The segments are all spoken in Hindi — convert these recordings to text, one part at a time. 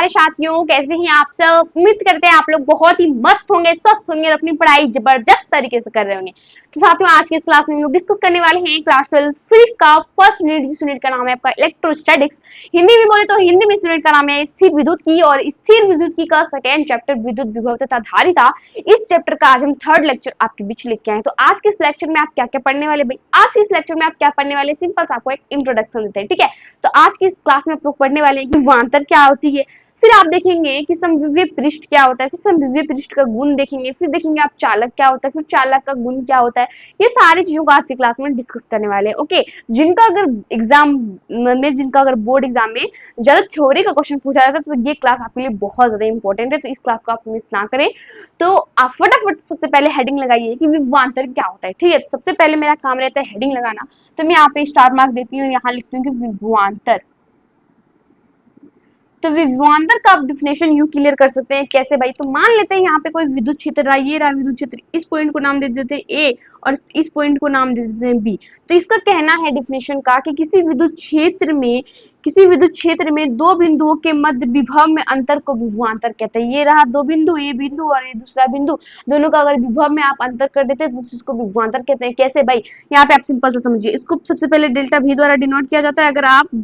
प्यारे साथियों, कैसे हैं आप सब। उम्मीद करते हैं आप लोग बहुत ही मस्त होंगे, स्वस्थ होंगे और अपनी पढ़ाई जबरदस्त तरीके से कर रहे होंगे। तो साथियों, आज की इस क्लास में हम लोग डिस्कस करने वाले हैं क्लास 12 फिजिक्स का फर्स्ट यूनिट, जिस यूनिट का नाम है आपका इलेक्ट्रोस्टैटिक्स। हिंदी में बोले तो हिंदी में इस यूनिट का नाम है स्थिर विद्युत की, और स्थिर विद्युत की का सेकेंड चैप्टर विद्युत विभव तथा धारिता। इस चैप्टर का आज हम थर्ड लेक्चर आपके बीच लेके आए। तो आज के इस लेक्चर में आप क्या क्या पढ़ने वाले भाई, आज के इस लेक्चर में आप क्या पढ़ने वाले, सिंपल सा आपको एक इंट्रोडक्शन देते हैं, ठीक है। तो आज की इस क्लास में आप लोग पढ़ने वाले हैं कि विभवांतर क्या होती है, फिर आप देखेंगे कि समविभव पृष्ठ क्या होता है, फिर समविभव पृष्ठ का गुण देखेंगे, फिर देखेंगे आप चालक क्या होता है, फिर चालक का गुण क्या होता है। ये सारी चीजों को आज की क्लास में डिस्कस करने वाले हैं। ओके, जिनका अगर एग्जाम में, जिनका अगर बोर्ड एग्जाम में ज्यादा थ्योरी का क्वेश्चन पूछा जाता है, तो ये क्लास आपके लिए बहुत ज्यादा इंपॉर्टेंट है। तो इस क्लास को आप मिस ना करें। तो आप फटाफट सबसे पहले हेडिंग लगाइए कि विभवांतर क्या होता है, ठीक है। तो सबसे पहले मेरा काम रहता है हेडिंग लगाना। तो मैं यहाँ पे स्टार मार्क देती हूँ, यहाँ लिखती हूँ कि विभवांतर। तो विभवांतर का आप डिफिनेशन यू क्लियर कर सकते हैं, कैसे भाई। तो मान लेते हैं यहाँ पे कोई विद्युत क्षेत्र रहा, ये रहा विद्युत क्षेत्र, इस पॉइंट को नाम दे देते हैं ए और इस पॉइंट को नाम दे देते हैं बी। तो इसका कहना है डिफिनेशन का कि किसी विद्युत क्षेत्र में दो बिंदुओं के मध्य विभव में अंतर को विभवांतर कहते हैं। ये रहा दो बिंदु, ये बिंदु और ये दूसरा बिंदु, दोनों का अगर विभव में आप अंतर कर देते हैं तो इसको विभवांतर कहते हैं। कैसे भाई, यहाँ पे आप सिंपल सा समझिए, इसको सबसे पहले डेल्टा भी द्वारा डिनोट किया जाता है। अगर आप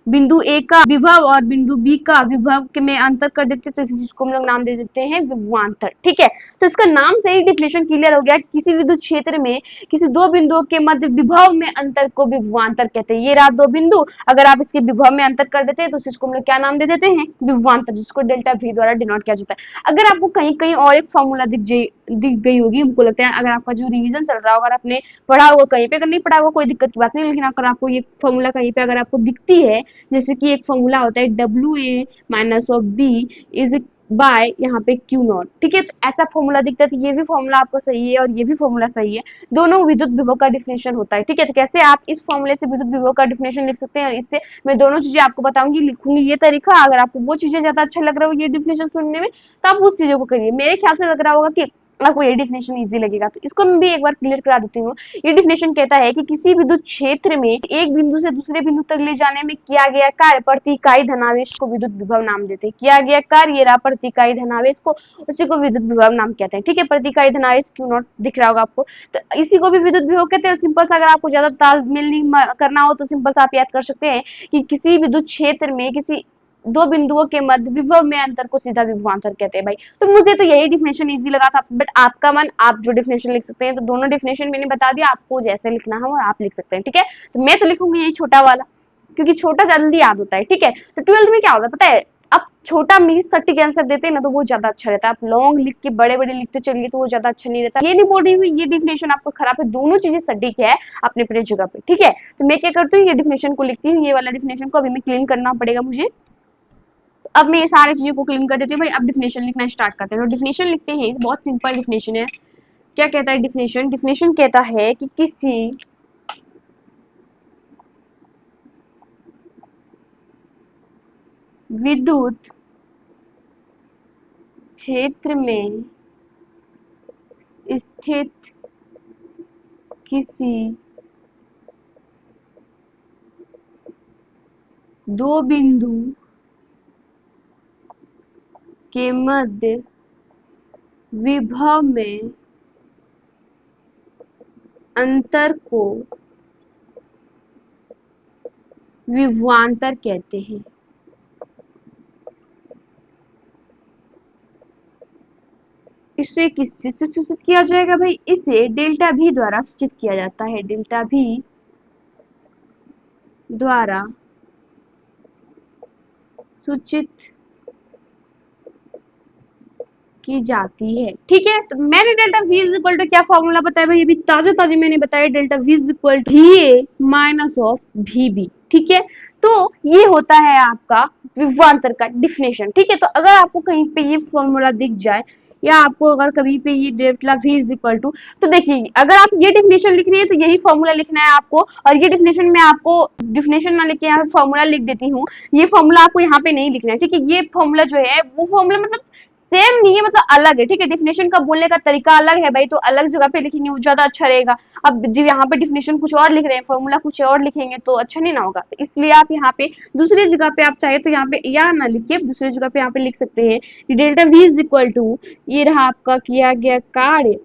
बिंदु ए का विभव और बिंदु बी का विभव में अंतर कर देते हैं तो इस चीज को हम लोग नाम दे देते हैं विभवांतर, ठीक है। तो इसका नाम से ही डिफिनेशन क्लियर हो गया कि किसी विद्युत क्षेत्र में किसी दो बिंदुओं के मध्य विभव में अंतर को विभवांतर कहते हैं। ये रहा दो बिंदु, अगर आप इसके विभव में अंतर कर देते हैं तो इस चीज को हम लोग क्या नाम दे देते हैं, विभवांतर, जिसको डेल्टा भी द्वारा डिनोट किया जाता है। अगर आपको कहीं कहीं और एक फॉर्मूला दिख गई होगी, हमको लगता है अगर आपका जो रिवीजन चल रहा होगा, अगर आपने पढ़ा होगा कहीं पे, अगर नहीं पढ़ा होगा कोई दिक्कत की बात नहीं, लेकिन अगर आपको ये फॉर्मूला कहीं पे अगर आपको दिखती है, जैसे कि एक फॉर्मूला होता है WA minus of B is by यहाँ पे Q नॉट, ठीक है। तो ऐसा फॉर्मूला दिखता है, तो ये भी फॉर्मूला आपको सही है और ये भी फॉर्मूला सही है, दोनों विद्युत विभव का डिफिनेशन होता है, ठीक है। तो कैसे आप इस फॉर्मूले से विद्युत विभव का डिफिनेशन लिख सकते हैं, और इससे मैं दोनों चीजें आपको बताऊंगी, लिखूंगी ये तरीका। अगर आपको वो चीजें ज्यादा अच्छा लग रहा हो ये डिफिनेशन सुनने में, तो आप उस चीजों को करिए। मेरे ख्याल से लग रहा होगा कि आपको ये डिफिनेशन इजी लगेगा, तो इसको मैं भी एक बार क्लियर करा देती हूँ। ये डिफिनेशन कहता है कि किसी विद्युत क्षेत्र में एक बिंदु से दूसरे बिंदु तक ले जाने में किया गया कार्य प्रति इकाई धनावेश को विद्युत विभव नाम देते हैं। किया गया कार्य, ये रहा प्रति इकाई धनावेश को, उसी को विद्युत विभव नाम कहते हैं, ठीक है। प्रति इकाई धनावेश Q नॉट दिख रहा होगा आपको, तो इसी को भी विद्युत विभव कहते हैं। सिंपल सा, अगर आपको ज्यादा तालमेल नहीं करना हो तो सिंपल सा आप याद कर सकते हैं कि किसी विद्युत क्षेत्र में किसी दो बिंदुओं के मध्य विभव में अंतर को सीधा विभवांतर कहते हैं भाई। तो मुझे तो यही डिफिनेशन इजी लगा था, बट आपका मन, आप जो डिफिनेशन लिख सकते हैं। तो दोनों डिफिनेशन मैंने बता दिया, आपको जैसे लिखना हो आप लिख सकते हैं, ठीक है। तो मैं तो लिखूंगी यही छोटा वाला, क्योंकि छोटा जल्दी याद होता है, ठीक है। तो 12th में क्या होता है पता है, अब छोटा मीन्स सटीक आंसर देते हैं ना, तो वो ज्यादा अच्छा रहता है। आप लॉन्ग लिख के बड़े बड़े लिखते चलिए तो वो ज्यादा अच्छा नहीं रहता। ये नहीं बोल रही हूँ ये डिफिनेशन आपको खराब है, दोनों चीजें सटीक है अपने अपने जगह पे, ठीक है। तो मैं क्या करती हूँ, ये डिफिनेशन को लिखती हूँ, ये वाला डिफिनेशन को अभी मैं क्लीन करना पड़ेगा मुझे। अब मैं ये सारी चीजों को क्लीन कर देती हूँ भाई। अब डिफिनेशन लिखना स्टार्ट करते हैं। तो डिफिनेशन लिखते हैं, बहुत सिंपल डिफिनेशन है। क्या कहता है डिफिनेशन, डिफिनेशन कहता है कि किसी विद्युत क्षेत्र में स्थित किसी दो बिंदु के मध्य विभव में अंतर को विभवांतर कहते हैं। इसे किस चीज से सूचित किया जाएगा भाई, इसे डेल्टा भी द्वारा सूचित किया जाता है। डेल्टा भी द्वारा सूचित की जाती है, ठीक है। तो मैंने delta V is equal to क्या फॉर्मूला बताया भाई, अभी ताजे ताजे मैंने बताया, delta V is equal to VA minus of VB, ठीक है। तो ये होता है आपका विभवांतर का डिफिनेशन, ठीक है। तो अगर आपको कहीं पे ये फॉर्मूला दिख जाए, या आपको अगर कभी पे ये delta V is equal to, तो देखिए अगर आप ये डिफिनेशन लिख रही है तो यही फॉर्मूला लिखना है आपको, और ये डिफिनेशन में आपको डिफिनेशन ना लिख के यहाँ फॉर्मूला लिख देती हूँ, ये फॉर्मूला आपको यहाँ पे नहीं लिखना है, ठीक है। ये फॉर्मूला जो है वो फॉर्मूला मतलब सेम नहीं है, मतलब अलग है, ठीक है। डिफिनेशन का बोलने का तरीका अलग है भाई, तो अलग जगह पे लिखेंगे वो ज्यादा अच्छा रहेगा। अब जो यहाँ पे डिफिनेशन कुछ और लिख रहे हैं, फॉर्मूला कुछ और लिखेंगे तो अच्छा नहीं ना होगा, इसलिए आप यहाँ पे दूसरी जगह पे आप चाहे तो यहाँ पे या ना लिखिए, दूसरी जगह पे यहाँ पे लिख सकते हैं कि delta V is equal to, ये रहा आपका किया गया कार्य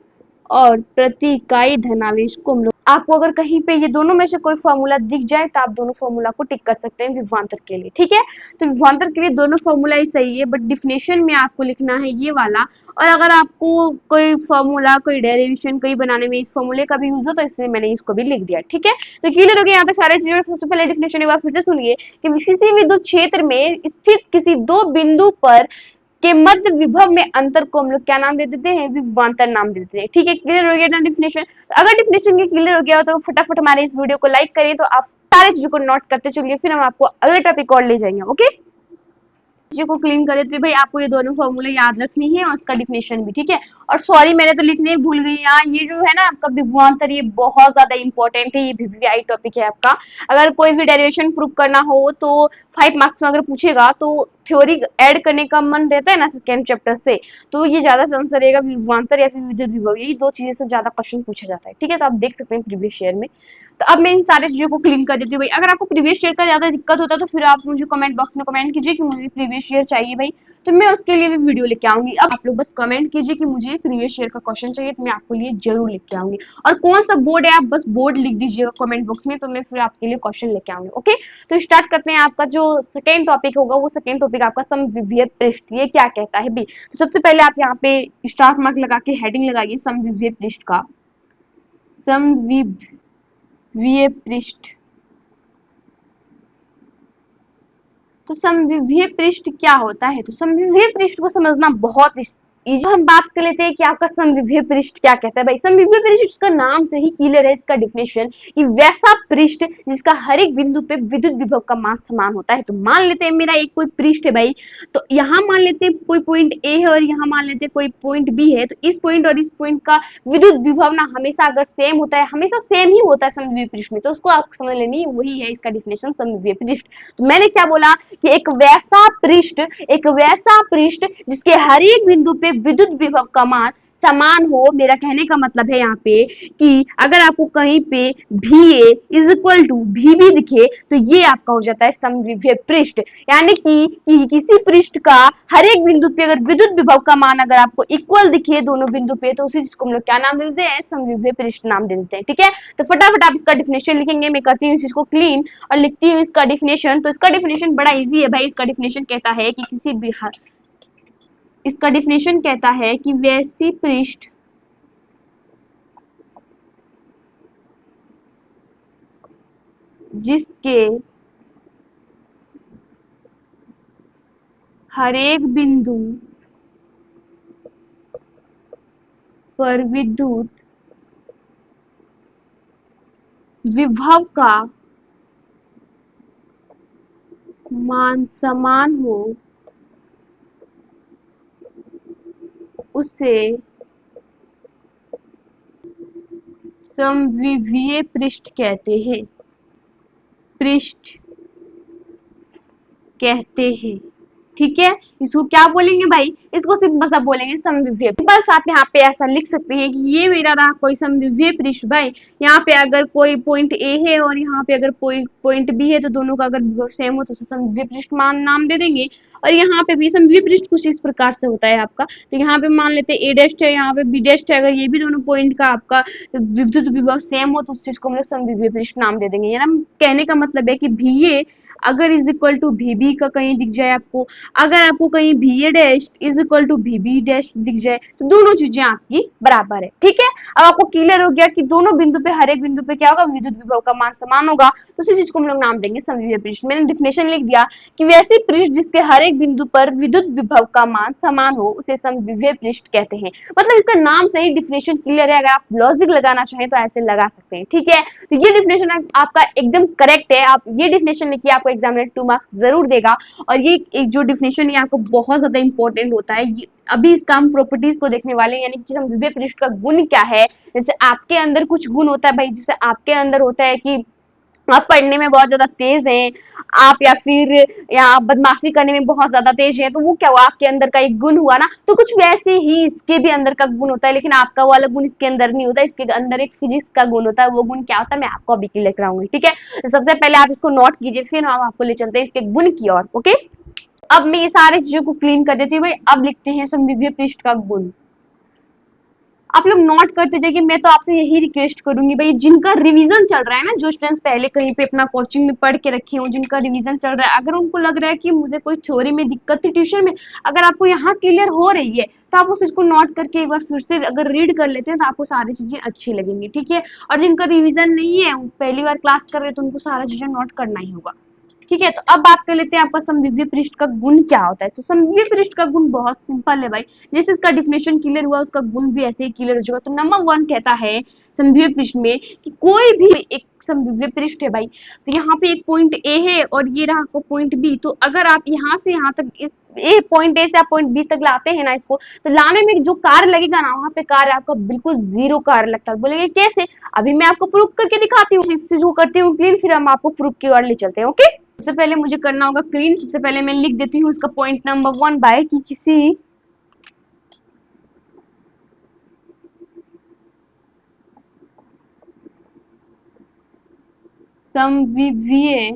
और प्रति इकाई धनावेश को हम लोग, आपको अगर कहीं पे ये दोनों में से कोई फॉर्मूला दिख जाए तो आप दोनों फॉर्मूला को टिक कर सकते हैं विभवांतर के लिए, ठीक है। तो विभवांतर के लिए दोनों फॉर्मूला ही सही है, बट डिफिनेशन में आपको लिखना है ये वाला। और अगर आपको कोई फॉर्मूला, कोई डेरिवेशन कोई बनाने में इस फॉर्मूले का भी यूज हो तो इसलिए मैंने इसको भी लिख दिया, ठीक है। तो क्लियर हो गया यहाँ तक सारे चीजों। सबसे पहले डिफिनेशन एक बार फिर से सुनिए कि किसी विद्युत क्षेत्र में स्थित किसी दो बिंदु पर के मध्य विभव में अंतर को हम लोग क्या नाम दे देते हैं, विभवांतर नाम दे देते हैं, ठीक है। क्लियर हो गया ना डिफिनेशन। तो अगर डिफिनेशन के क्लियर हो गया हो तो फटाफट हमारे इस वीडियो को लाइक करिए, तो आप सारी चीजों को नोट करते चलिए, फिर हम आपको अगले टॉपिक और ले जाएंगे, ओके। चीजों को क्लीन कर देते हैं भाई, आपको ये दोनों फॉर्मूले याद रखनी है और उसका डिफिनेशन भी, ठीक है। और सॉरी मैंने तो लिखने भूल गई यहाँ, ये जो है ना आपका विभवांतर, ये बहुत ज्यादा इंपॉर्टेंट है, ये वीवीआई टॉपिक है आपका। अगर कोई भी डेरिवेशन प्रूव करना हो तो 5 मार्क्स में अगर पूछेगा तो थ्योरी ऐड करने का मन रहता है ना सेकेंड चैप्टर से, तो ये ज्यादा आंसर रहेगा विभवांतर या फिर विद्युत विभव, यही दो चीजें से ज्यादा क्वेश्चन पूछा जाता है, ठीक है। तो आप देख सकते हैं प्रीवियस ईयर में। तो अब मैं इन सारी चीजों को क्लीन कर देती हूँ भाई। अगर आपको प्रीवियस ईयर का ज्यादा दिक्कत होता है तो फिर आप मुझे कमेंट बॉक्स में कमेंट कीजिए कि मुझे प्रीवियस ईयर चाहिए भाई, तो मैं उसके लिए भी वीडियो लेके आऊंगी। अब आप लोग बस कमेंट कीजिए कि मुझे प्रीवियस ईयर का क्वेश्चन चाहिए, तो मैं आपके लिए जरूर लेके आऊंगी। और कौन सा बोर्ड है आप बस बोर्ड लिख दीजिएगा कमेंट बॉक्स में, तो मैं फिर आपके लिए क्वेश्चन लेके आऊंगी, ओके। तो स्टार्ट करते हैं। आपका जो सेकेंड टॉपिक होगा वो सेकेंड टॉपिक आपका समविभीय पृष्ठ, ये क्या कहता है भाई। तो सबसे पहले आप यहाँ पे स्टार मार्क लगा के हेडिंग लगाइए समविभीय पृष्ठ का, समविभीय पृष्ठ। तो समविभीय पृष्ठ क्या होता है, तो समविभीय पृष्ठ को समझना बहुत इजी। हम बात कर लेते हैं कि आपका समविभीय पृष्ठ क्या कहता है भाई। समविभीय पृष्ठ, इसका नाम से ही क्लियर है, इसका डिफिनेशन कि वैसा पृष्ठ जिसका हर एक बिंदु पे विद्युत विभव का मान समान होता है। तो मान लेते हैं मेरा एक कोई पृष्ठ है भाई, तो यहाँ मान लेते हैं कोई पॉइंट ए है और यहाँ मान लेते हैं कोई पॉइंट बी है, तो इस पॉइंट और इस पॉइंट का विद्युत विभव ना हमेशा अगर सेम होता है, हमेशा सेम ही होता है समविभीय पृष्ठ में, तो उसको आप समझ लेनी, वही है इसका डिफिनेशन समविभीय पृष्ठ। तो मैंने क्या बोला कि एक वैसा पृष्ठ जिसके हर एक बिंदु पे विद्युत विभव का मान समान हो। मेरा कहने का मतलब है यहाँ पे कि अगर आपको कहीं पे VA is equal to VB दिखे तो ये आपका हो जाता है समविभीय पृष्ठ। यानी कि किसी पृष्ठ का हर एक बिंदु पे अगर विद्युत विभव का मान अगर आपको इक्वल दिखे दोनों बिंदु पे, तो उसी चीज को हम लोग क्या नाम देते हैं, समविभीय पृष्ठ नाम दे देते हैं, ठीक है। तो फटाफट आप इसका डिफिनेशन लिखेंगे, मैं करती हूँ इस चीज को क्लीन और लिखती हूँ इसका डिफिनेशन। तो इसका डिफिनेशन बड़ा इजी है भाई। इसका डिफिनेशन कहता है कि इसका डिफिनेशन कहता है कि वैसी पृष्ठ जिसके हर एक बिंदु पर विद्युत विभव का मान समान हो उसे समविभीय पृष्ठ कहते हैं, ठीक है। इसको क्या बोलेंगे भाई, इसको सिंपल सा बोलेंगे समविभीय। बस आप यहाँ पे ऐसा लिख सकते हैं कि ये मेरा रहा कोई समविभीय पृष्ठ भाई। यहाँ पे अगर कोई पॉइंट ए है और यहाँ पे अगर पॉइंट बी है, तो दोनों का अगर सेम हो तो उसे समविभीय पृष्ठ मान नाम दे देंगे। और यहाँ पे भी समविभीय पृष्ठ कुछ इस प्रकार से होता है आपका। तो यहाँ पे मान लेते हैं ए डैश है, यहाँ पे बी डैश है, अगर ये भी दोनों पॉइंट का आपका विद्युत विभव सेम हो तो उस चीज को हम लोग समविभीय पृष्ठ नाम दे देंगे। यानी कहने का मतलब है कि VA अगर इज इक्वल टू VB का कहीं दिख जाए आपको, अगर आपको कहीं VA dash is equal to VB dash दिख जाए, तो दोनों चीजें आपकी बराबर है, ठीक है। अब आपको क्लियर हो गया कि दोनों बिंदु पे हर एक बिंदु पे क्या होगा, विद्युत विभव का मान समान होगा, तो उसी चीज को हम लोग नाम देंगे समविभीय पृष्ठ। मैंने डिफिनेशन लिख दिया कि वैसी पृष्ठ जिसके हर एक बिंदु पर विद्युत विभव का मान समान हो उसे समविभीय पृष्ठ कहते हैं। मतलब इसका नाम से ही डिफिनेशन क्लियर है। अगर आप लॉजिक लगाना चाहें तो ऐसे लगा सकते हैं, ठीक है। तो ये डिफिनेशन आपका एकदम करेक्ट है। आप ये डिफिनेशन लिखिए, आपको एग्जाम में 2 मार्क्स जरूर देगा। और ये एक जो डिफिनेशन है आपको बहुत ज्यादा इंपॉर्टेंट होता है। अभी इसका हम प्रॉपर्टीज को देखने वाले हैं, यानी कि समविभीय पृष्ठ का गुण क्या है। जैसे आपके अंदर कुछ गुण होता है भाई, जैसे आपके अंदर होता है कि आप पढ़ने में बहुत ज्यादा तेज हैं, आप या फिर या आप बदमाशी करने में बहुत ज्यादा तेज हैं, तो वो क्या हुआ, आपके अंदर का एक गुण हुआ ना। तो कुछ वैसे ही इसके भी अंदर का गुण होता है, लेकिन आपका वाला गुण इसके अंदर नहीं होता, इसके अंदर एक फिजिक्स का गुण होता है। वो गुण क्या होता है मैं आपको अभी क्लियर कराऊंगी, ठीक है। तो सबसे पहले आप इसको नोट कीजिए, फिर हम आपको ले चलते हैं इसके गुण की ओर, ओके। अब मैं ये सारी चीजों को क्लीन कर देती हूँ भाई। अब लिखते हैं समविभीय पृष्ठ का गुण। आप लोग नोट करते जाइए। मैं तो आपसे यही रिक्वेस्ट करूंगी भाई, जिनका रिवीजन चल रहा है ना, जो स्टूडेंट्स पहले कहीं पे अपना कोचिंग में पढ़ के रखे हो, जिनका रिवीजन चल रहा है, अगर उनको लग रहा है कि मुझे कोई थ्योरी में दिक्कत थी ट्यूशन में, अगर आपको यहाँ क्लियर हो रही है, तो आप उस चीज को नोट करके एक बार फिर से अगर रीड कर लेते हैं तो आपको सारी चीजें अच्छी लगेंगी, ठीक है। और जिनका रिवीजन नहीं है, पहली बार क्लास कर रहे हैं, तो उनको सारा चीजें नोट करना ही होगा, ठीक है। तो अब बात कर लेते हैं आपका समविभीय पृष्ठ का गुण क्या होता है। तो समविभीय पृष्ठ का गुण बहुत सिंपल है भाई। जैसे इसका डिफिनेशन क्लियर हुआ, उसका गुण भी ऐसे ही क्लियर हो जाएगा। तो नंबर वन कहता है समविभीय पृष्ठ में कि कोई भी एक समविभीय पृष्ठ है भाई। तो यहाँ पे एक पॉइंट ए है और ये रहा आपको पॉइंट बी। तो अगर आप यहाँ से यहाँ तक इस ए पॉइंट ए से आप पॉइंट बी तक लाते हैं ना इसको, तो लाने में जो कार्य लगेगा ना, वहां पे कार्य आपका बिल्कुल जीरो कार्य लगता है। बोलेंगे कैसे? अभी मैं आपको प्रूफ करके दिखाती हूँ, इस चीज को करती हूँ क्लीन, फिर हम आपको प्रूफ की ओर ले चलते हैं, ओके। सबसे पहले मुझे करना होगा क्लीन। सबसे पहले मैं लिख देती हूँ इसका पॉइंट नंबर वन बाय कि किसी समविभीय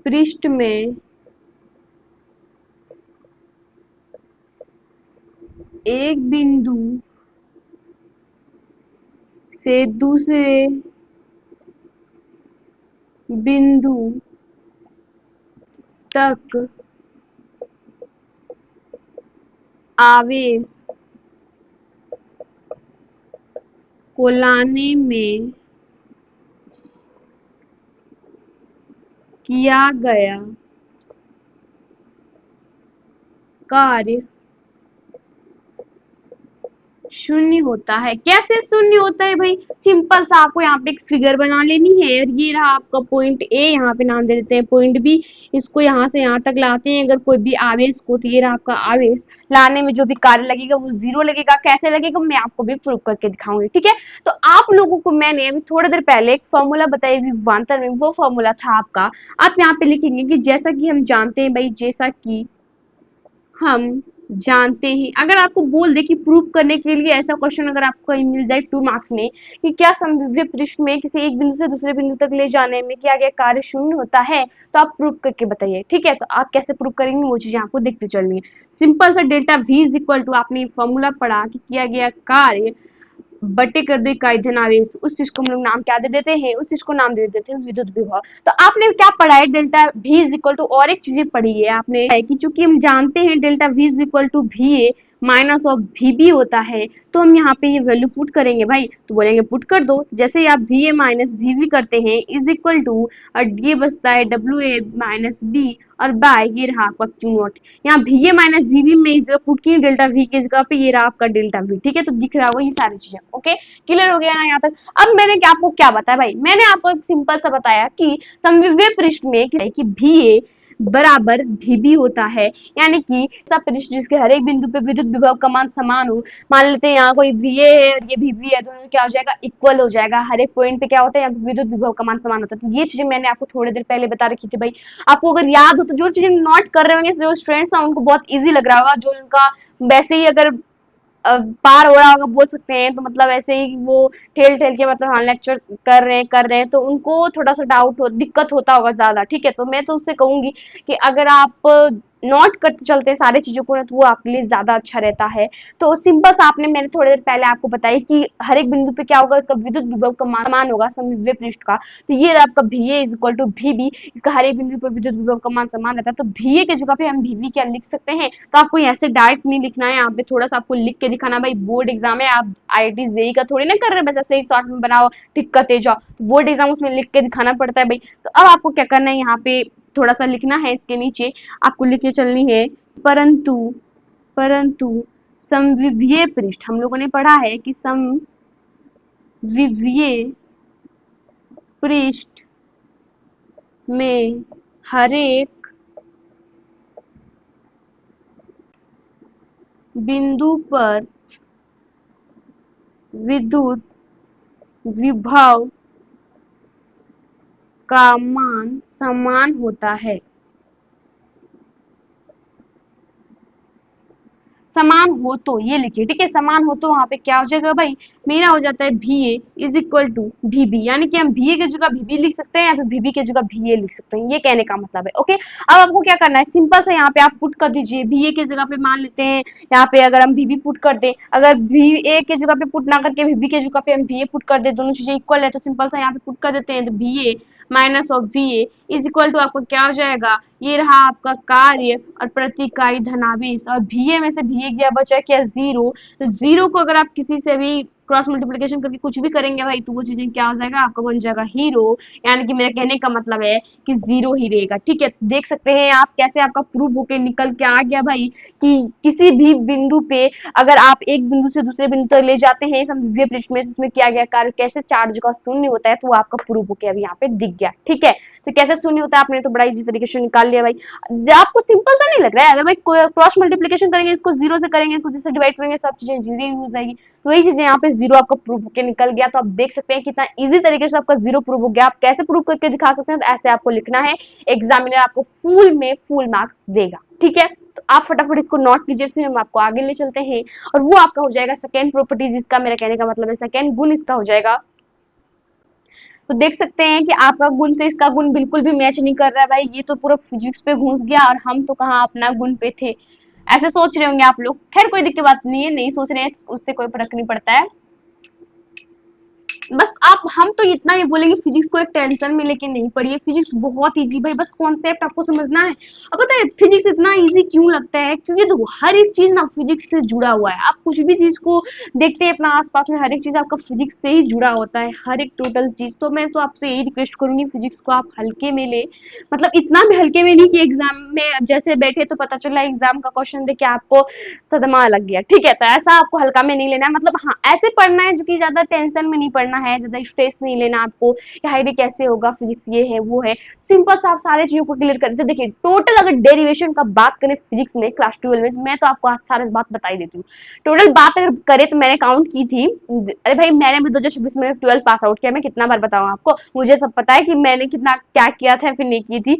पृष्ठ में एक बिंदु से दूसरे बिंदु तक आवेश को लाने में किया गया कार्य शून्य होता है। कैसे शून्य होता है भाई? सिंपल सा आपको यहाँ पे एक फिगर बना लेनी है, और ये रहा आपका पॉइंट ए, यहाँ पे नाम दे देते हैं पॉइंट बी। इसको यहाँ से यहाँ तक लाते हैं, अगर कोई भी आवेश को, तो ये रहा आपका आवेश। लाने में जो भी कार्य लगेगा वो जीरो लगेगा। कैसे लगेगा मैं आपको भी प्रूव करके दिखाऊंगी, ठीक है। तो आप लोगों को मैंने अभी थोड़ी देर पहले एक फॉर्मूला बताई विभवांतर में, वो फॉर्मूला था आपका। आप यहाँ पे लिखेंगे कि जैसा कि हम जानते हैं भाई, जैसा कि हम जानते हैं। अगर आपको बोल दे कि प्रूव करने के लिए ऐसा क्वेश्चन अगर आपको कहीं मिल जाए 2 मार्क्स में, कि क्या समविभीय पृष्ठ में किसी एक बिंदु से दूसरे बिंदु तक ले जाने में किया गया कार्य शून्य होता है, तो आप प्रूव करके बताइए, ठीक है। तो आप कैसे प्रूव करेंगे वो चीजें आपको देखते चलनी है। सिंपल सा delta v is equal to, आपने फॉर्मूला पढ़ा कि किया गया कार्य बटे कर दो इकाई धनावेश, उस चीज को हम लोग नाम क्या दे देते हैं, उस चीज को नाम दे देते हैं विद्युत विभव। तो आपने क्या पढ़ा है, delta v is equal to, और एक चीज पढ़ी है आपने है कि चूंकि हम जानते हैं delta v is equal to va minus of vb होता है, तो हम यहाँ पे ये वैल्यू पुट करेंगे भाई। तो बोलेंगे पुट कर दो, जैसे ही आप va माइनस vb करते हैं इज इक्वल टू, और ये बचता है wa माइनस b, और बाय ये रहा आपका क्यू नॉट। यहाँ va माइनस vb में इस जगह पुट की डेल्टा v की जगह पे, ये रहा आपका डेल्टा v, ठीक है। तो दिख रहा होगा ये सारी चीजें, ओके। क्लियर हो गया ना यहाँ तक? अब मैंने क्या आपको क्या बताया भाई, मैंने आपको एक सिंपल सा बताया कि समविभव पृष्ठ में कि va बराबर vb होता है, यानी कि ऐसा पृष्ठ जिसके हर एक बिंदु पे विद्युत विभव का मान समान हो। मान लेते हैं यहाँ कोई va है और ये vb है, दोनों क्या हो जाएगा, इक्वल हो जाएगा। हर एक पॉइंट पे क्या होता है, यहाँ पे विद्युत विभव का मान समान होता है। तो ये चीजें मैंने आपको थोड़ी देर पहले बता रखी थी भाई। आपको अगर याद हो तो, जो चीजें नोट कर रहे होंगे जो स्टूडेंट्स हैं उनको बहुत इजी लग रहा होगा, जो उनका वैसे ही अगर पार हो रहा होगा बोल सकते हैं, तो मतलब ऐसे ही वो ठेल ठेल के मतलब हाँ लेक्चर कर रहे हैं, तो उनको थोड़ा सा डाउट हो, दिक्कत होता होगा ज्यादा, ठीक है। तो मैं तो उससे कहूंगी कि अगर आप नोट करते चलते सारी चीजों को ना, तो वो आपके लिए ज्यादा अच्छा रहता है। तो सिंपल सा आपने, मैंने थोड़ी देर पहले आपको बताई कि हर एक बिंदु पे क्या होगा, इसका विद्युत विभव का मान समान होगा समविभव पृष्ठ का। तो ये आपका va is equal to vb, इसका हर एक बिंदु पर विद्युत विभव का मान समान रहता है। तो va की जगह पे हम vb क्या लिख सकते हैं। तो आपको ऐसे डायरेक्ट नहीं लिखना है, यहाँ पे थोड़ा सा आपको लिख के दिखाना। भाई बोर्ड एग्जाम है, आप आईआईटी जेई का थोड़ी ना कर रहे हैं, बस ऐसे ही शॉर्ट में बनाओ टिक करते जाओ। बोर्ड एग्जाम उसमें लिख के दिखाना पड़ता है भाई। तो अब आपको क्या करना है, यहाँ पे थोड़ा सा लिखना है, इसके नीचे आपको लिखने चलनी है परंतु परंतु समविभीय पृष्ठ, हम लोगों ने पढ़ा है कि समविभीय पृष्ठ में हर एक बिंदु पर विद्युत विभव का मान समान होता है। समान हो तो ये लिखिए, ठीक है। समान हो तो वहां पे क्या हो जाएगा भाई, मेरा हो जाता है VA is equal to VB, यानी कि हम VA की जगह VB लिख सकते हैं या फिर VB की जगह VA लिख सकते हैं, ये कहने का मतलब है। ओके, अब आपको क्या करना है, सिंपल से यहाँ पे आप पुट कर दीजिए, VA की जगह पे मान लेते हैं यहाँ पे अगर हम VB पुट कर दें, अगर VA की जगह पे पुट ना करके VB की जगह पे हम VA पुट कर दे, दोनों चीजें इक्वल है तो सिंपल सा यहाँ पे पुट कर देते हैं, तो VA minus of VA is equal to आपको क्या हो जाएगा, ये रहा आपका कार्य और प्रति इकाई धनावेश, और VA में से VA क्या बचा, क्या जीरो, तो जीरो को अगर आप किसी से भी क्रॉस मल्टीप्लिकेशन करके कुछ भी करेंगे भाई तो वो चीजें क्या हो जाएगा, आपका बन जाएगा हीरो, यानी कि मेरा कहने का मतलब है कि जीरो ही रहेगा। ठीक है, देख सकते हैं आप कैसे आपका प्रूफ होके निकल के आ गया भाई कि किसी भी बिंदु पे अगर आप एक बिंदु से दूसरे बिंदु तक ले जाते हैं समद्वितीय पृष्ठ में, जिसमें किया गया कार्य कैसे चार्ज का शून्य होता है, तो वो आपका प्रूफ होके अभी यहाँ पे दिख गया। ठीक है, तो कैसे शून्य होता है आपने तो बड़ा इजी तरीके से निकाल लिया भाई। आपको सिंपल तो नहीं लग रहा है, अगर भाई क्रॉस मल्टीप्लिकेशन करेंगे, इसको जीरो से करेंगे, इसको जिससे डिवाइड करेंगे, सब चीजें जीरो हो जाएगी, तो वही चीजें यहाँ पे जीरो आपका प्रूफ होकर निकल गया। तो आप देख सकते हैं कितना इजी तरीके से आपका जीरो प्रूफ हो गया। आप कैसे प्रूफ करके दिखा सकते हैं, तो ऐसे आपको लिखना है, एग्जामिनर आपको फुल में फुल मार्क्स देगा। ठीक है, तो आप फटाफट इसको नोट कीजिए, फिर हम आपको आगे ले चलते हैं, और वो आपका हो जाएगा सेकेंड प्रॉपर्टी, जिसका मेरा कहने का मतलब है सेकेंड गुण इसका हो जाएगा। तो देख सकते हैं कि आपका गुण से इसका गुण बिल्कुल भी मैच नहीं कर रहा है भाई, ये तो पूरा फिजिक्स पे घुस गया और हम तो कहाँ अपना गुण पे थे, ऐसे सोच रहे होंगे आप लोग। खैर कोई दिक्कत बात नहीं है, नहीं सोच रहे हैं उससे कोई फर्क नहीं पड़ता है। बस आप हम तो इतना ही बोलेंगे, फिजिक्स को एक टेंशन में लेके नहीं पढ़िए, फिजिक्स बहुत इजी भाई, बस कॉन्सेप्ट आपको समझना है। अब पता है फिजिक्स इतना इजी क्यों लगता है, क्योंकि देखो हर एक चीज ना फिजिक्स से जुड़ा हुआ है। आप कुछ भी चीज को देखते हैं अपना आसपास में, हर एक चीज आपका फिजिक्स से ही जुड़ा होता है, हर एक टोटल चीज। तो मैं तो आपसे यही रिक्वेस्ट करूंगी, फिजिक्स को आप हल्के में ले, मतलब इतना भी हल्के में नहीं कि एग्जाम में जैसे बैठे तो पता चला एग्जाम का क्वेश्चन देके आपको सदमा लग गया। ठीक है, तो ऐसा आपको हल्का में नहीं लेना है, मतलब हाँ ऐसे पढ़ना है जो कि ज्यादा टेंशन में नहीं पढ़ना है, ज्यादा स्ट्रेस नहीं लेना आपको कि हाय रे कैसे होगा, फिजिक्स ये है वो है। सिंपल सा आप सारे चीजों को क्लियर कर देते। देखिए टोटल अगर डेरिवेशन का बात करें फिजिक्स में क्लास 12 में, मैं तो आपको आज सारी बात बता ही देती हूँ। टोटल बात अगर करें तो मैंने काउंट की थी, अरे भाई मैंने भी 2026 में 12 पास आउट किया, मैं कितना बार बताऊं आपको, मुझे सब पता है कि मैंने कितना क्या किया था फिर नहीं की थी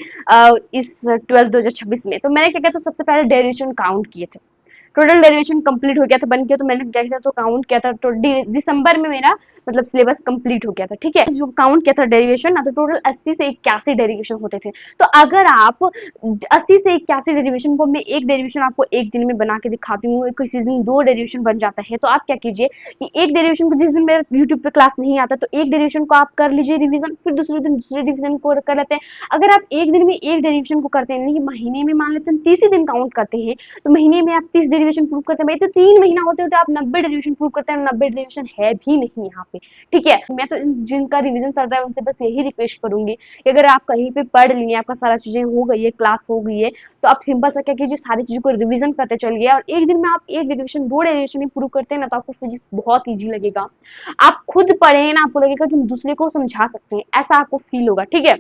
इस 12 2026 में। तो मैंने क्या किया था, सबसे पहले डेरिवेशन काउंट किए थे, टोटल डेरिवेशन कंप्लीट हो गया था, बन गया, तो मैंने क्या किया तो काउंट किया था, तो दिसंबर में मेरा मतलब सिलेबस कंप्लीट हो गया था। ठीक है, जो काउंट किया था डेरिवेशन ना, तो टोटल 80 से 81 डेरिवेशन होते थे। तो अगर आप 80 से 81 डेरिवेशन को, मैं एक डेरिवेशन आपको एक दिन में बना के दिखाती हूँ, किसी दिन दो डेरिवेशन बन जाता है, तो आप क्या कीजिए कि एक डेरिवेशन को जिस दिन मेरा यूट्यूब पे क्लास नहीं आता तो एक डेरिवेशन को आप कर लीजिए रिविजन, फिर दूसरे दिन दूसरे डिवीजन को कर लेते हैं। अगर आप एक दिन में एक डेरिवेशन को करते हैं, यानी महीने में मान लेते हैं 30 ही दिन काउंट करते हैं, तो महीने में आप 30 डेरिवेशन प्रूव करते हैं भाई, तो 3 महीना होते होते आप 90 डेरिवेशन प्रूव करते हैं, 90 डेरिवेशन है भी नहीं यहाँ पे। ठीक है, मैं तो जिनका रिवीजन चल रहा है उनसे बस यही रिक्वेस्ट करूंगी कि अगर आप कहीं पे पढ़ लिए, आपका सारा चीजें हो गई है, क्लास हो गई है, तो आप सिंपल सा क्या कीजिए, सारी चीजों को रिवीजन करते चलिए, और एक दिन में आप एक डेरिवेशन दो डेरिवेशन ही प्रूव करते हैं ना, तो आपको फिजिक्स बहुत ईजी लगेगा। आप खुद पढ़े ना, आपको लगेगा कि हम दूसरे को समझा सकते हैं, ऐसा आपको फील होगा। ठीक है,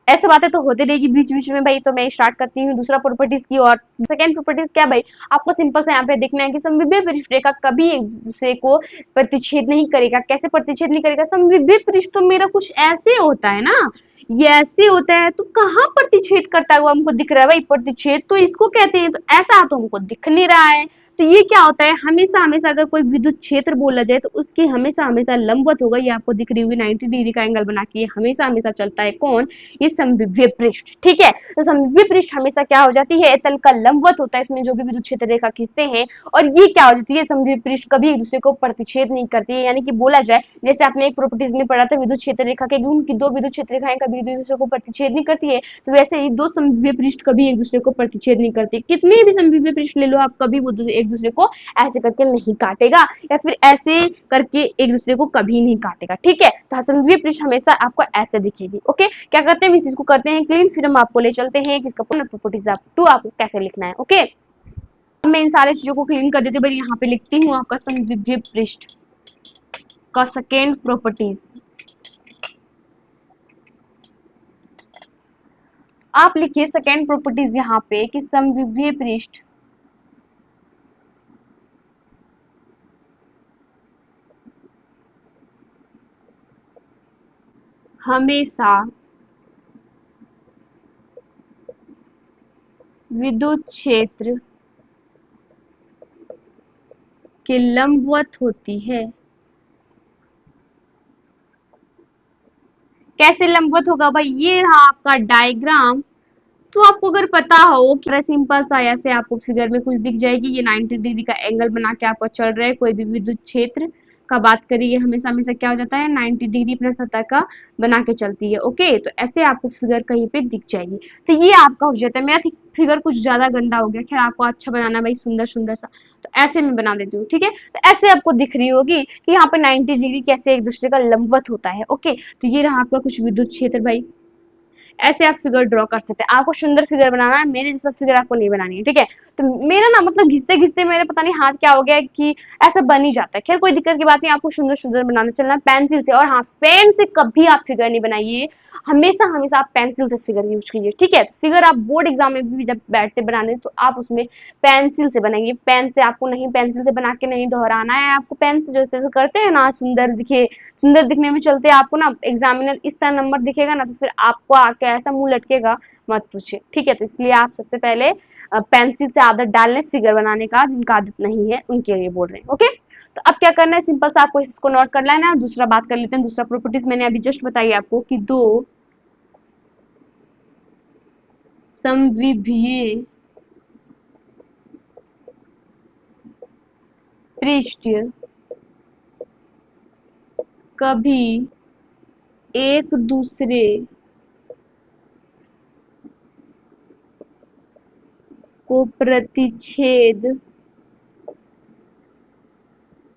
ऐसे बातें तो होती रहेगी बीच बीच में भाई, तो मैं स्टार्ट करती हूँ दूसरा प्रॉपर्टीज की। और सेकंड प्रॉपर्टीज क्या भाई, आपको सिंपल से यहाँ पे देखना है कि समविभव पृष्ठ रेखा कभी एक दूसरे को प्रतिच्छेद नहीं करेगा। कैसे प्रतिच्छेद नहीं करेगा, समविभव पृष्ठ तो मेरा कुछ ऐसे होता है ना, ये ऐसे होता है, तो कहाँ प्रतिच्छेद करता हुआ हमको दिख रहा है भाई, प्रतिच्छेद तो इसको कहते हैं, तो ऐसा तो हमको दिख नहीं रहा है। तो ये क्या होता है, हमेशा हमेशा अगर कोई विद्युत क्षेत्र बोला जाए तो उसकी हमेशा हमेशा लंबवत होगा, ये आपको दिख रही होगी 90 डिग्री का एंगल बना के, हमेशा हमेशा चलता है कौन, ये समविभव पृष्ठ। ठीक है, तो समविभव पृष्ठ हमेशा क्या हो जाती है, तल का लंबवत होता है, इसमें जो भी विद्युत क्षेत्र रेखा खींचते हैं, और ये क्या हो जाती है, समविभव पृष्ठ कभी एक दूसरे को प्रतिच्छेद नहीं करती है। यानी कि बोला जाए, जैसे आपने एक प्रॉपर्टीज में पढ़ा था विद्युत क्षेत्र रेखा के गुण की, दो विद्युत क्षेत्र रेखाएं कभी एक दूसरे को प्रतिच्छेद नहीं करती है, तो वैसे ही दो समविभव पृष्ठ कभी एक दूसरे को प्रतिच्छेद नहीं करती। कितने भी समविभव पृष्ठ ले लो आप, कभी वो एक दूसरे को ऐसे करके नहीं काटेगा, या फिर ऐसे करके एक दूसरे को कभी नहीं काटेगा। ठीक है, तो समविभव पृष्ठ हमेशा आपको ऐसे दिखेगी। ओके, क्या करते हैं, इस चीज को करते हैं क्लीन, फिर हम आपको ले चलते हैं कि इसका पूर्ण प्रॉपर्टीज टू आपको कैसे लिखना है। ओके, मैं इन सारे चीजों को क्लीन कर देती हूँ, यहाँ पे लिखती हूँ आपका समविभव पृष्ठ का सेकेंड प्रॉपर्टीज। आप लिखिए सेकेंड प्रॉपर्टीज यहाँ पे कि समविभव पृष्ठ हमेशा विद्युत क्षेत्र के लंबवत होती है। कैसे लंबवत होगा भाई, ये रहा आपका डायग्राम। तो आपको अगर पता हो कि सिंपल सा ऐसे आपको फिगर में कुछ दिख जाएगी, ये 90 डिग्री का एंगल बना के आपको चल रहा है। कोई भी विद्युत क्षेत्र का बात करिए, हमेशा हमेशा क्या हो जाता है, 90 डिग्री अपने सतह का बना के चलती है। ओके, तो ऐसे आपको फिगर कहीं पे दिख जाएगी। तो ये आपका हो जाता है। मेरा फिगर कुछ ज्यादा गंदा हो गया, खैर आपको अच्छा बनाना भाई, सुंदर सुंदर सा, तो ऐसे मैं बना देती हूँ। ठीक है, तो ऐसे आपको दिख रही होगी कि यहाँ पे 90 डिग्री कैसे एक दूसरे का लंबवत होता है। ओके, तो ये रहा आपका कुछ विद्युत क्षेत्र भाई। ऐसे आप फिगर ड्रॉ कर सकते हैं। आपको सुंदर फिगर बनाना है, मेरे जैसा फिगर आपको नहीं बनानी है। ठीक है, तो मेरा ना मतलब घिसते घिसते मेरे पता नहीं हाथ क्या हो गया है कि ऐसा बन ही जाता है। खैर कोई दिक्कत की बात नहीं, आपको सुंदर सुंदर बनाना चलना पेंसिल से। और हाँ, पेन से कभी आप फिगर नहीं बनाइए, हमेशा हमेशा आप पेंसिल से फिगर यूज कीजिए। ठीक है, फिगर आप बोर्ड एग्जाम में भी जब बैठते बनाने तो आप उसमें पेंसिल से बनाइए। पेन से आपको नहीं, पेंसिल से बना के नहीं दोहराना है आपको। पेन से जैसे जैसे करते हैं ना, सुंदर दिखे, सुंदर दिखने में चलते आपको ना एग्जामिनर इस तरह नंबर दिखेगा ना, तो फिर आपको आके ऐसा मुंह लटकेगा, मत पूछे। ठीक है, तो इसलिए आप सबसे पहले पेंसिल से आदत डाल लें फिगर बनाने का, जिनका आदत नहीं है उनके लिए बोल रहे हैं। ओके, तो अब क्या करना है, सिंपल सा आपको इसको नोट कर लेना है। दूसरा बात कर लेते हैं, दूसरा प्रॉपर्टीज मैंने अभी जस्ट बताई आपको कि दो समविभीय पृष्ठ कभी एक दूसरे को प्रतिच्छेद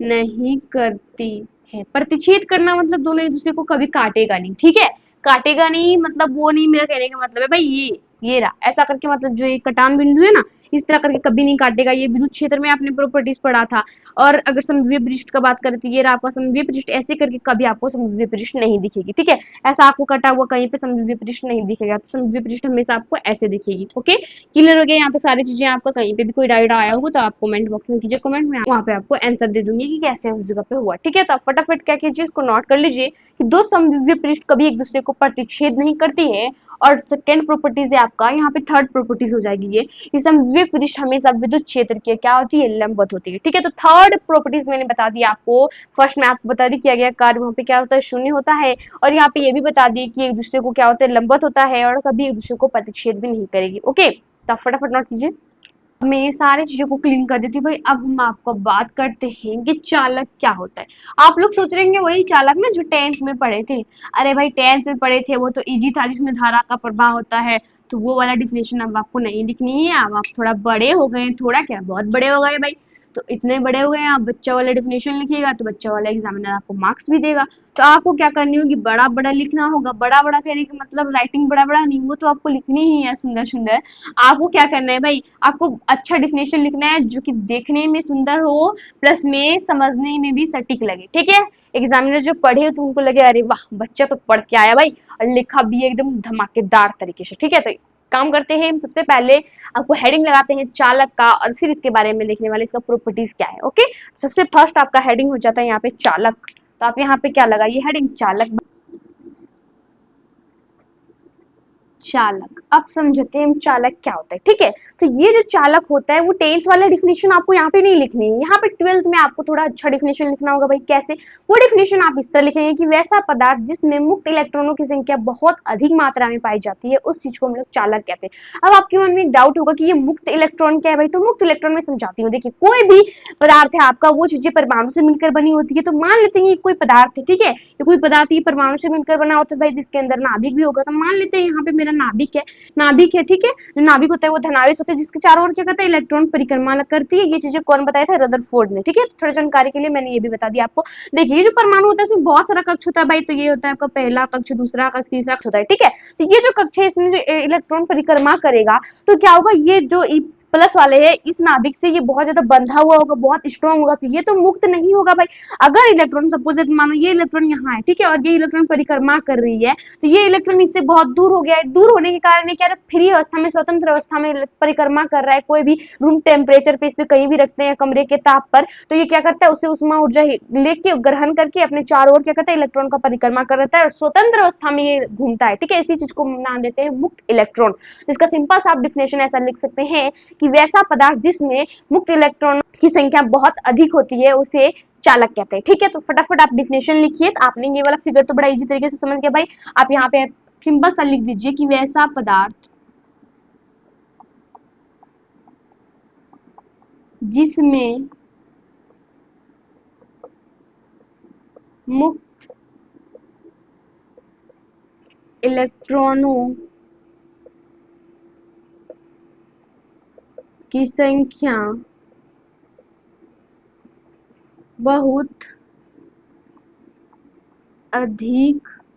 नहीं करती है। प्रतिच्छेद करना मतलब दोनों एक दूसरे को कभी काटेगा नहीं। ठीक है, काटेगा नहीं मतलब वो नहीं, मेरा कहने का मतलब है भाई ये रहा ऐसा करके, मतलब जो ये कटान बिंदु है ना, इस तरह करके कभी नहीं काटेगा। ये विद्युत क्षेत्र में आपने प्रॉपर्टीज पढ़ा था। और अगर समविभीय पृष्ठ का बात करें तो ये रहा आपका समविभीय पृष्ठ, ऐसे करके कभी आपको समविभीय पृष्ठ नहीं दिखेगी। ठीक है, ऐसा आपको कटा हुआ कहीं पे समविभीय पृष्ठ नहीं दिखेगा, तो समविभीय पृष्ठ हमेशा आपको ऐसे दिखेगी। ओके, क्लियर हो गया यहाँ पे सारी चीजें। आपका कहीं पे भी कोई डाउट आया होगा तो आप कमेंट बॉक्स में कीजिए कमेंट में, वहाँ पे आपको आंसर दे दूंगी कि कैसे उस जगह पे हुआ। ठीक है, तो आप फटाफट क्या कीजिए, इसको नोट कर लीजिए कि दो समविभीय पृष्ठ कभी एक दूसरे को प्रतिच्छेद नहीं करती है। और सेकेंड प्रॉपर्टीज है आपका, यहाँ पे थर्ड प्रॉपर्टीज हो जाएगी ये समविभीय पृष्ठ हमेशा विद्युत क्षेत्र की क्या होती है, लंबवत होती है। ठीक है, तो थर्ड प्रॉपर्टीज मैंने बता दी आपको। फर्स्ट में आपको बता दी किया गया कार्य वहाँ पे क्या होता है, शून्य होता है। और यहाँ पे ये भी बता दी कि एक दूसरे को क्या होता है, लंबवत होता है, और कभी एक दूसरे को प्रतिच्छेद भी नहीं करेगी। ओके, तो आप फटाफट नोट कीजिए। मैं ये सारी चीजों को क्लीन कर देती हूँ भाई। अब हम आपको बात करते हैं कि चालक क्या होता है। आप लोग सोच रहे हैं वही चालक ना जो 10th में पढ़े थे। अरे भाई 10th में पढ़े थे वो तो इजी था, जिसमें धारा का प्रवाह होता है। तो वो वाला डिफिनेशन अब आपको नहीं लिखनी है। अब आप थोड़ा बड़े हो गए, थोड़ा क्या बहुत बड़े हो गए भाई। तो इतने बड़े हो गए आप बच्चा वाला डिफिनेशन लिखिएगा तो बच्चा वाला एग्जामिनर आपको मार्क्स भी देगा। तो आपको क्या करनी होगी, बड़ा बड़ा लिखना होगा। बड़ा बड़ा कहने का मतलब राइटिंग बड़ा बड़ा नहीं, वो तो आपको लिखनी ही है सुंदर सुंदर। आपको क्या करना है भाई, आपको अच्छा डिफिनेशन लिखना है जो कि देखने में सुंदर हो, प्लस में समझने में भी सटीक लगे। ठीक है, एग्जामिनर जो पढ़े तो उनको लगे अरे वाह बच्चा तो पढ़ के आया भाई, और लिखा भी एकदम धमाकेदार तरीके से। ठीक है, तो काम करते हैं हम, सबसे पहले आपको हेडिंग लगाते हैं चालक का, और फिर इसके बारे में लिखने वाले इसका प्रॉपर्टीज क्या है। ओके, सबसे फर्स्ट आपका हेडिंग हो जाता है यहाँ पे चालक। तो आप यहाँ पे क्या लगाइए, हेडिंग चालक। चालक, अब समझते हैं चालक क्या होता है। ठीक है, तो ये जो चालक होता है वो 10th वाला डिफिनेशन आपको यहाँ पे नहीं लिखनी है, यहाँ पे 12th में आपको थोड़ा अच्छा डिफिनेशन लिखना होगा भाई। कैसे, वो डिफिनेशन आप इस तरह लिखेंगे कि वैसा पदार्थ जिसमें मुक्त इलेक्ट्रॉनों की संख्या बहुत अधिक मात्रा में पाई जाती है, उस चीज को हम लोग चालक कहते हैं। अब आपके मन में एक डाउट होगा कि ये मुक्त इलेक्ट्रॉन क्या है भाई, तो मुक्त इलेक्ट्रॉन में समझाती हूँ। देखिए, कोई भी पदार्थ है आपका, वो चीजें परमाणु से मिलकर बनी होती है। तो मान लेते हैं कोई पदार्थ है, ठीक है, ये कोई पदार्थ ये परमाणु से मिलकर बना होता है भाई, जिसके अंदर नाभिक भी होगा। तो मान लेते हैं यहाँ पे मेरा नाभिक है, नाभिक है। ठीक है, जो नाभिक होता है वो धनावेश होता है, जिसके चारों ओर क्या करता है, इलेक्ट्रॉन परिक्रमा करती है। ये चीजें कौन बताया था, रदरफोर्ड ने। ठीक है, थोड़ा जानकारी के लिए मैंने ये भी बता दिया आपको। देखिए, ये जो परमाणु होता है इसमें बहुत सारा कक्ष होता है भाई। तो ये होता है आपका पहला कक्ष, दूसरा कक्ष, तीसरा कक्ष होता है। ठीक है, तो ये जो कक्ष है इसमें जो इलेक्ट्रॉन परिक्रमा करेगा तो क्या होगा, ये जो प्लस वाले है, इस नाभिक से ये बहुत ज्यादा बंधा हुआ होगा, बहुत स्ट्रॉन्ग होगा, तो ये तो मुक्त नहीं होगा भाई। अगर इलेक्ट्रॉन सपोज मानो ये इलेक्ट्रॉन यहाँ है, ठीक है, और ये इलेक्ट्रॉन परिक्रमा कर रही है, तो ये इलेक्ट्रॉन इससे बहुत दूर हो गया है। दूर होने के कारण ये क्या है, फ्री अवस्था में, स्वतंत्र अवस्था में परिक्रमा कर रहा है। कोई भी रूम टेम्परेचर पे इस पे कहीं भी रखते हैं कमरे के ताप पर, तो ये क्या करता है, उसे उष्मा ऊर्जा लेके ग्रहण करके अपने चारों ओर क्या करता है, इलेक्ट्रॉन का परिक्रमा करता है और स्वतंत्र अवस्था में ये घूमता है। ठीक है, इसी चीज को नाम देते हैं मुक्त इलेक्ट्रॉन। इसका सिंपल सा आप डिफिनेशन ऐसा लिख सकते हैं कि वैसा पदार्थ जिसमें मुक्त इलेक्ट्रॉन की संख्या बहुत अधिक होती है उसे चालक कहते हैं। ठीक है, तो फटाफट आप डिफिनेशन लिखिए। तो आपने ये वाला फिगर तो बड़ा इजी तरीके से समझ गया भाई। आप यहाँ पे सिंपल सा लिख दीजिए कि वैसा पदार्थ जिसमें मुक्त इलेक्ट्रॉनों की संख्या बहुत अधिक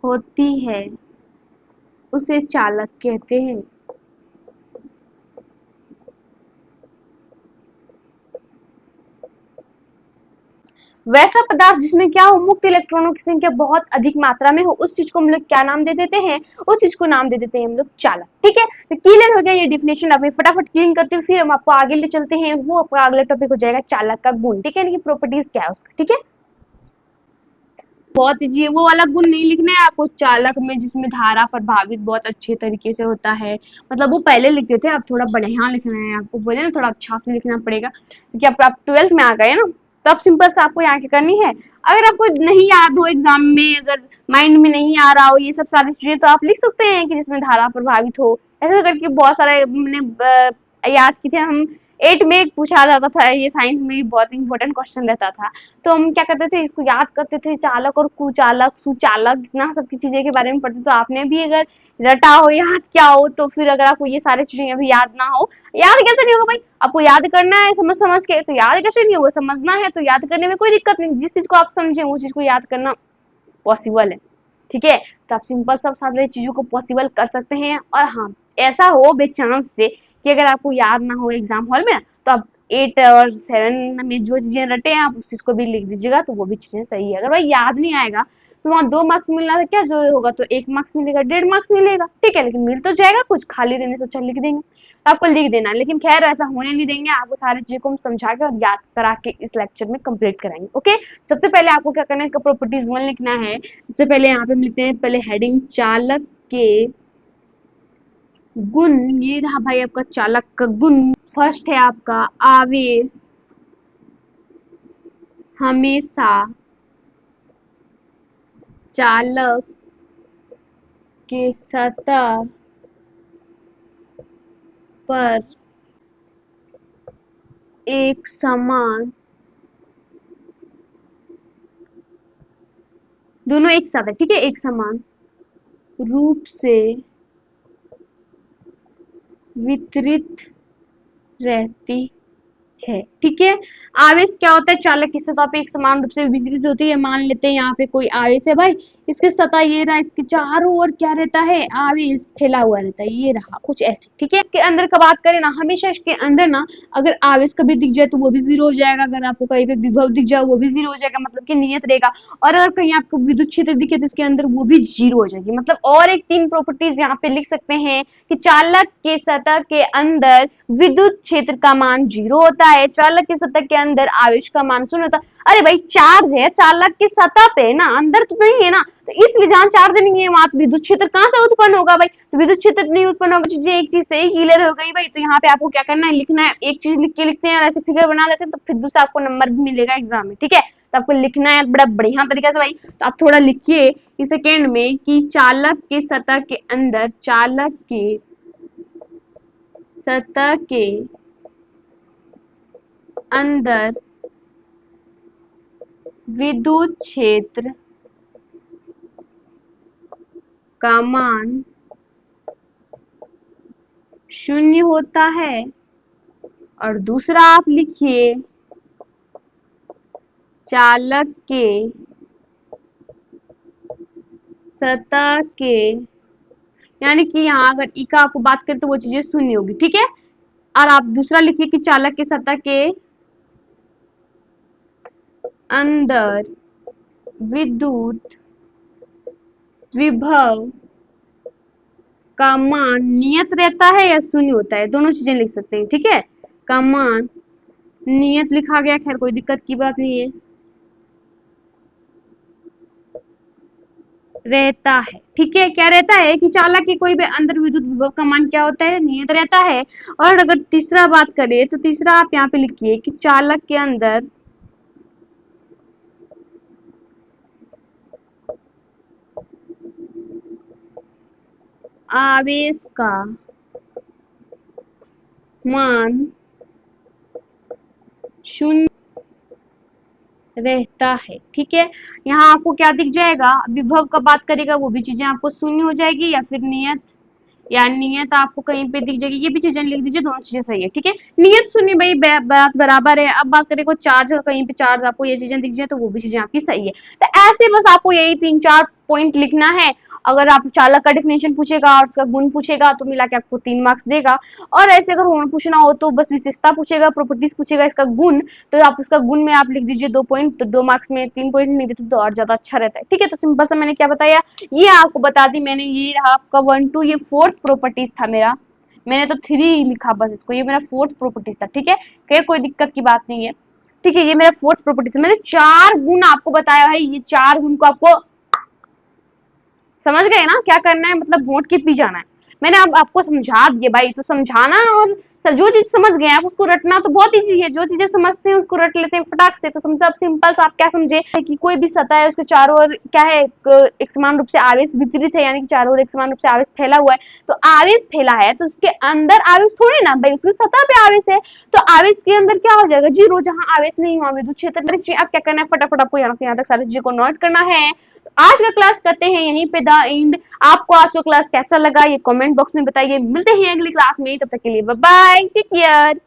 होती है उसे चालक कहते हैं। वैसा पदार्थ जिसमें क्या हो, मुक्त इलेक्ट्रॉनों की संख्या बहुत अधिक मात्रा में हो, उस चीज को हम लोग क्या नाम दे देते हैं, उस चीज को नाम दे देते हैं हम लोग चालक। ठीक है, तो क्लियर हो गया ये डिफिनेशन। अभी फटाफट क्लीन करते हुए फिर हम आपको आगे ले चलते हैं। वो आपका अगला टॉपिक हो जाएगा चालक का गुण। ठीक है, प्रॉपर्टीज क्या है उसका। ठीक है, बहुत जी, वो वाला गुण नहीं लिखना है आपको चालक में जिसमें धारा प्रभावित बहुत अच्छे तरीके से होता है, मतलब वो पहले लिखते थे, अब थोड़ा बढ़िया लिखना है आपको, बोले ना थोड़ा अच्छा से लिखना पड़ेगा क्योंकि आप 12th में आ गए ना। तो अब सिंपल से आपको यहाँ क्या करनी है, अगर आपको नहीं याद हो एग्जाम में, अगर माइंड में नहीं आ रहा हो ये सब सारी चीजें, तो आप लिख सकते हैं कि जिसमें धारा प्रभावित हो। ऐसा करके बहुत सारे हमने याद की थे हम। 8 में पूछा जाता था, ये साइंस में भी बहुत इंपॉर्टेंट क्वेश्चन रहता था। तो हम क्या करते थे, इसको याद करते थे, चालक और कुचालक, सुचालक, इतना सब की चीजें के बारे में पढ़ते। तो आपने भी अगर रटा हो, याद क्या हो, तो फिर अगर आपको ये सारी चीजें अभी याद ना हो, याद कैसे नहीं होगा भाई, आपको याद करना है समझ समझ के, तो याद कैसे नहीं होगा, समझना है तो याद करने में कोई दिक्कत नहीं। जिस चीज को आप समझे वो चीज को याद करना पॉसिबल है। ठीक है, तो आप सिंपल सब सारी चीजों को पॉसिबल कर सकते हैं। और हाँ, ऐसा हो बेचांस से कि अगर आपको याद ना हो एग्जाम हॉल में, तो आप 8 और 7 में जो चीजें रटे हैं आप उस चीज को भी लिख दीजिएगा, तो वो भी चीजें सही है। अगर भाई याद नहीं आएगा तो वहाँ 2 मार्क्स मिलना था क्या जो होगा, तो 1 मार्क्स मिलेगा, 1.5 मार्क्स मिलेगा। ठीक है, लेकिन मिल तो जाएगा कुछ, खाली रहने से अच्छा लिख देंगे। तो आपको लिख देना है, लेकिन खैर ऐसा होने नहीं देंगे, आपको सारी चीजों को हम समझा के और याद करा के इस लेक्चर में कंप्लीट कराएंगे। ओके, सबसे पहले आपको क्या करना है, इसका प्रॉपर्टीज 1 लिखना है। सबसे पहले यहाँ पे हम लिखते हैं पहले हेडिंग चालक के गुण। ये रहा भाई आपका चालक का गुण। फर्स्ट है आपका आवेश हमेशा चालक के सतह पर एक समान, दोनों एक साथ है, ठीक है, एक समान रूप से वितरित रहती है। ठीक है, आवेश क्या होता है, चालक की सतह पे एक समान रूप से वितरित होती है। मान लेते हैं यहाँ पे कोई आवेश है भाई, इसकी सतह ये रहा, इसके चारों ओर क्या रहता है, आवेश फैला हुआ रहता है, ये रहा कुछ ऐसे। ठीक है, इसके अंदर का बात करें ना, हमेशा इसके अंदर ना अगर आवेश कभी दिख जाए तो वो भी जीरो हो जाएगा, अगर आपको कहीं पे विभव दिख जाए वो भी जीरो हो जाएगा, मतलब कि नियत रहेगा। और अगर कहीं आपको विद्युत क्षेत्र दिखे तो इसके अंदर वो भी जीरो हो जाएगी। मतलब और एक 3 प्रॉपर्टीज यहाँ पे लिख सकते हैं कि चालक के सतह के अंदर विद्युत क्षेत्र का मान 0 होता है, चालक की सतह के अंदर आवेश का मान 0 होता है। अरे भाई चार्ज है चालक की सतह पे ना, अंदर तो नहीं है ना, तो इसलिए जहां चार्ज नहीं है वहां विद्युत क्षेत्र कहां से उत्पन्न होगा भाई, तो विद्युत क्षेत्र नहीं उत्पन्न होगा। चीजें एक चीज से क्लियर हो गई भाई। तो यहाँ पे आपको क्या करना है, लिखना है, एक चीज लिख के लिखते हैं और ऐसे फिगर बना लेते हैं, तो फिर दूसरा आपको नंबर भी मिलेगा एग्जाम में। ठीक है, तो आपको लिखना है बड़ा बढ़िया तरीके से भाई। तो आप थोड़ा लिखिए इस सेकेंड में कि चालक के सतह के अंदर, चालक के सतह के अंदर विद्युत क्षेत्र का मान 0 होता है। और दूसरा आप लिखिए चालक के सतह के यानी कि यहाँ अगर ई का आपको बात करें तो वो चीजें शून्य होगी, ठीक है। और आप दूसरा लिखिए कि चालक के सतह के अंदर विद्युत विभव का मान नियत रहता है या शून्य होता है, दोनों चीजें लिख सकते हैं, ठीक है। का मान नियत लिखा गया, खैर कोई दिक्कत की बात नहीं है, रहता है, ठीक है। क्या रहता है कि चालक के कोई भी अंदर विद्युत विभव का मान क्या होता है, नियत रहता है। और अगर तीसरा बात करें तो तीसरा आप यहाँ पे लिखिए कि चालक के अंदर आवेश का मान शून्य रहता है, ठीक है। यहाँ आपको क्या दिख जाएगा, विभव का बात करेगा वो भी चीजें आपको शून्य हो जाएगी, या फिर नियत, या नियत आपको कहीं पे दिख जाएगी, ये भी चीजें लिख दीजिए, दोनों चीजें सही है, ठीक है। नियत शून्य भाई बात बराबर है। अब बात करें को चार्ज का, कहीं पे चार्ज आपको ये चीजें दिख जाए तो वो भी चीजें आपकी सही है। तो ऐसे बस आपको यही 3-4 पॉइंट लिखना है। अगर आप चालक का डेफिनेशन पूछेगा और उसका गुण पूछेगा तो मिला के आपको 3 मार्क्स देगा। और ऐसे अगर होम पूछना हो तो बस विशेषता पूछेगा, प्रॉपर्टीज पूछेगा, इसका गुण, तो आप उसका गुण में आप लिख दीजिए 2 पॉइंट, तो 2 मार्क्स में 3 पॉइंट नहीं देते तो और ज्यादा अच्छा रहता है, ठीक है। तो सिंपल सा मैंने क्या बताया, ये आपको बता दी मैंने। ये रहा आपका 1 2, ये फोर्थ प्रॉपर्टीज था मेरा, मैंने तो 3 लिखा बस इसको, ये मेरा फोर्थ प्रॉपर्टीज था, ठीक है। खैर कोई दिक्कत की बात नहीं है, ठीक है। ये मेरा फोर्थ प्रॉपर्टीज, मैंने 4 गुण आपको बताया है, ये 4 गुण को आपको समझ गए ना क्या करना है, मतलब वोट के पी जाना है। मैंने अब आपको समझा दिया भाई, तो समझाना और जो चीज समझ गए आप उसको रटना तो बहुत ईजी है। जो चीजें समझते हैं उसको रट लेते हैं फटाक से। तो समझा, अब सिंपल सा आप क्या समझे कि कोई भी सतह है उसके चारों ओर क्या है, एक समान रूप से आवेश वितरित है, यानी कि चारों ओर एक समान रूप से आवेश फैला हुआ है। तो आवेश फैला है तो उसके अंदर आवेश थोड़ी ना भाई, उसकी सतह पे आवेश है, तो आवेश के अंदर क्या हो जाएगा, जीरो। जहां आवेश नहीं हुआ विद्युत क्षेत्र। आप क्या करना है, फटाफट आपको यहाँ से यहाँ तक सारी चीजों को नोट करना है। आज का क्लास करते हैं यहीं पे द एंड। आपको आज का क्लास कैसा लगा ये कमेंट बॉक्स में बताइए। मिलते हैं अगली क्लास में, तब तक के लिए बाय बाय, टेक केयर।